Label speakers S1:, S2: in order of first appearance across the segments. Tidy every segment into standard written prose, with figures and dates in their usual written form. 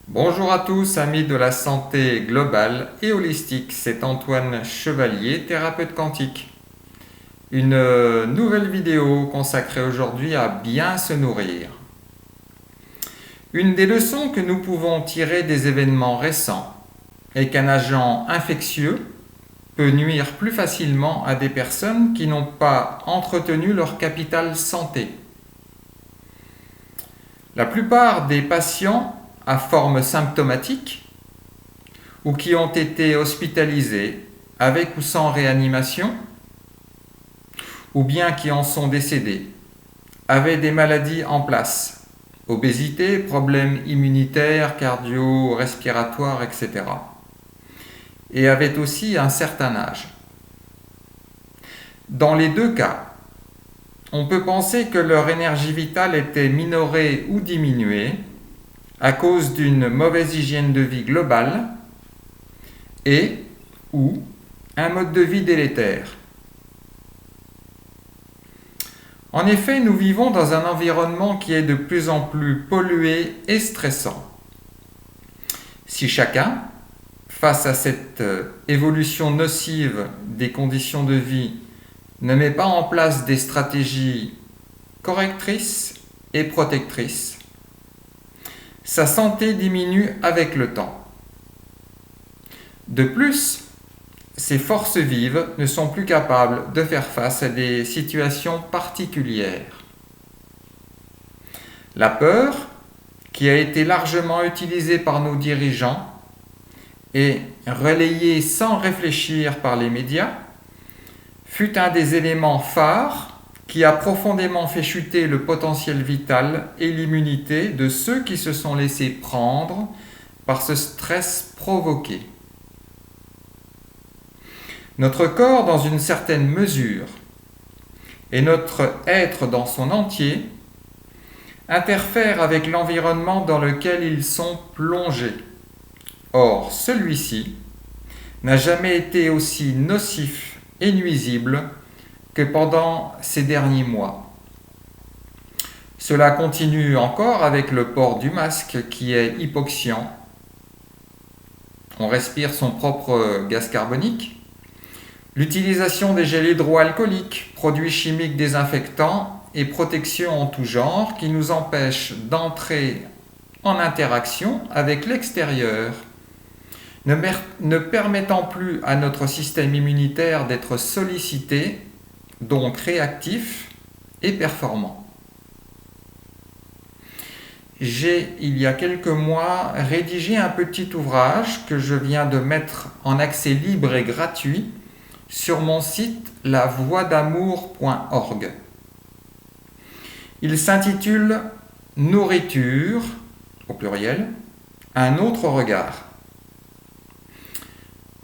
S1: Bonjour à tous, amis de la santé globale et holistique, c'est Antoine Chevalier, thérapeute quantique. Une nouvelle vidéo consacrée aujourd'hui à bien se nourrir. Une des leçons que nous pouvons tirer des événements récents est qu'un agent infectieux peut nuire plus facilement à des personnes qui n'ont pas entretenu leur capital santé. La plupart des patients à forme symptomatique ou qui ont été hospitalisés avec ou sans réanimation ou bien qui en sont décédés avaient des maladies en place, obésité, problèmes immunitaires, cardio-respiratoires, etc. et avaient aussi un certain âge. Dans les deux cas, on peut penser que leur énergie vitale était minorée ou diminuée à cause d'une mauvaise hygiène de vie globale et ou un mode de vie délétère. En effet, nous vivons dans un environnement qui est de plus en plus pollué et stressant. Si chacun, face à cette évolution nocive des conditions de vie, ne met pas en place des stratégies correctrices et protectrices, sa santé diminue avec le temps. De plus, ces forces vives ne sont plus capables de faire face à des situations particulières. La peur, qui a été largement utilisée par nos dirigeants et relayée sans réfléchir par les médias, fut un des éléments phares qui a profondément fait chuter le potentiel vital et l'immunité de ceux qui se sont laissés prendre par ce stress provoqué. Notre corps, dans une certaine mesure, et notre être dans son entier, interfèrent avec l'environnement dans lequel ils sont plongés. Or, celui-ci n'a jamais été aussi nocif et nuisible que pendant ces derniers mois. Cela continue encore avec le port du masque qui est hypoxiant. On respire son propre gaz carbonique. L'utilisation des gels hydroalcooliques, produits chimiques désinfectants et protections en tout genre qui nous empêchent d'entrer en interaction avec l'extérieur, ne permettant plus à notre système immunitaire d'être sollicité, donc réactif et performant. J'ai, il y a quelques mois, rédigé un petit ouvrage que je viens de mettre en accès libre et gratuit sur mon site lavoidamour.org. Il s'intitule « Nourriture », au pluriel, un autre regard.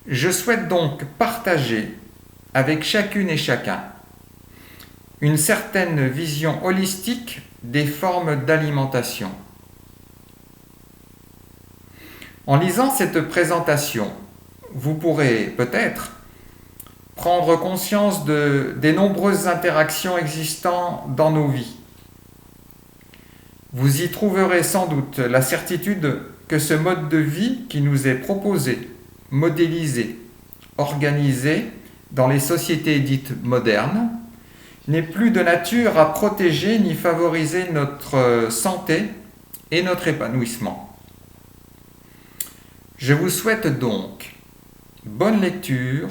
S1: Je souhaite donc partager avec chacune et chacun une certaine vision holistique des formes d'alimentation. En lisant cette présentation, vous pourrez peut-être prendre conscience des nombreuses interactions existant dans nos vies. Vous y trouverez sans doute la certitude que ce mode de vie qui nous est proposé, modélisé, organisé dans les sociétés dites modernes, n'est plus de nature à protéger ni favoriser notre santé et notre épanouissement. Je vous souhaite donc bonne lecture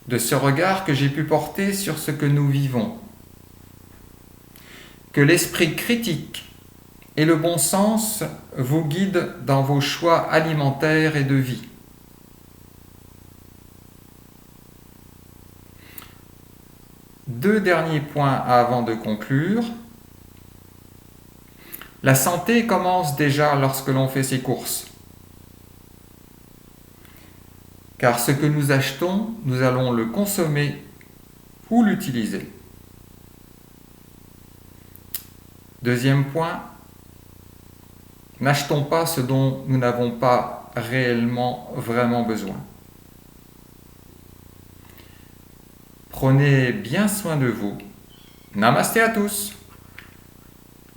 S1: de ce regard que j'ai pu porter sur ce que nous vivons. Que l'esprit critique et le bon sens vous guident dans vos choix alimentaires et de vie. Deux derniers points avant de conclure. La santé commence déjà lorsque l'on fait ses courses. Car ce que nous achetons, nous allons le consommer ou l'utiliser. Deuxième point, n'achetons pas ce dont nous n'avons pas réellement, vraiment besoin. Prenez bien soin de vous. Namasté à tous.